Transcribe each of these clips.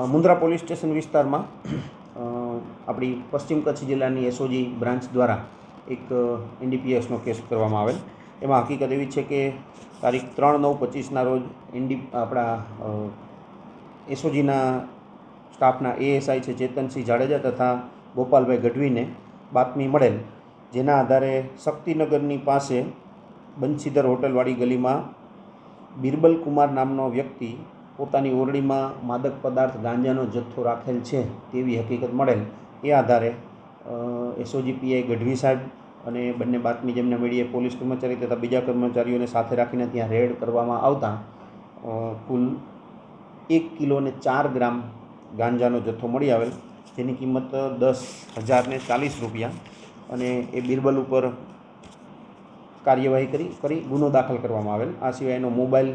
Mundra police station વિસ્તારમાં આપણી પશ્ચિમ કચ્છ જિલ્લાની એસઓજી બ્રાન્ચ દ્વારા એક એનડીપીએસનો કેસ કરવામાં આવેલ। એમાં હકીકત એવી છે કે તારીખ 3/9/25ના રોજ આપણા એસઓજીના સ્ટાફના એએસઆઈ છે ચેતનસિંહ જાડેજા તથા ગોપાલભાઈ ગઢવીને બાતમી મળેલ, જેના આધારે શક્તિનગરની પાસે બંસીધર હોટલવાળી ગલીમાં બિરબલ કુમાર નામનો વ્યક્તિ પોતાની ઓરડીમાં માદક પદાર્થ ગાંજાનો જથ્થો રાખેલ છે તેવી હકીકત મળેલ। એ આધારે એસઓજી પીઆઈ ગઢવી સાહેબ અને બંને બાતમી જેમને મળીએ પોલીસ કર્મચારી તથા બીજા કર્મચારીઓને સાથે રાખીને ત્યાં રેડ કરવામાં આવતા કુલ 1 કિલો અને 4 ગ્રામ ગાંજાનો જથ્થો મળી આવેલ, જેની કિંમત 10,040 રૂપિયા, અને એ બિરબલ ઉપર કાર્યવાહી કરી ગુનો દાખલ કરવામાં આવેલ। આ સિવાય એનો મોબાઈલ,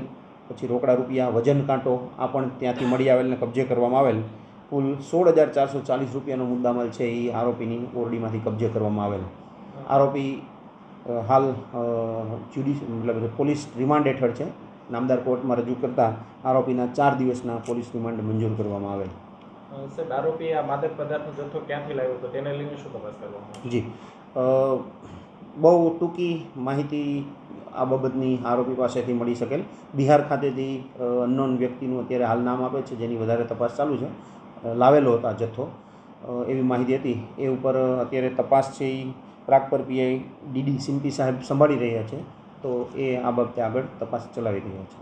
પછી રોકડા રૂપિયા, વજન કાંટો આ પણ ત્યાંથી મળી આવેલ ને કબજે કરવામાં આવેલ। કુલ 16,440 રૂપિયાનો મુદ્દામાલ છે એ આરોપીની ઓરડીમાંથી કબજે કરવામાં આવેલ। આરોપી હાલ પોલીસ રિમાન્ડ હેઠળ છે। નામદાર કોર્ટમાં રજૂ કરતાં આરોપીના 4 દિવસના પોલીસ રિમાન્ડ મંજૂર કરવામાં આવેલ। સાહેબ, આરોપી આ માદક પદાર્થનો જથ્થો ક્યાંથી લાવ્યો હતો તેને લઈને શું તપાસ કરવામાં? જી, બહુ ટૂંકી માહિતી આ બાબતની આરોપી પાસેથી મળી શકેલ। બિહાર ખાતેથી અનનોન વ્યક્તિનું અત્યારે હાલ નામ આપે છે, જેની વધારે તપાસ ચાલુ છે, લાવેલો હતો આ જથ્થો એવી માહિતી હતી। એ ઉપર અત્યારે તપાસ છે એ પ્રાગપર પીઆઈ ડીડી સિમ્પી સાહેબ સંભાળી રહ્યા છે, તો એ આ બાબતે આગળ તપાસ ચલાવી રહ્યા છે।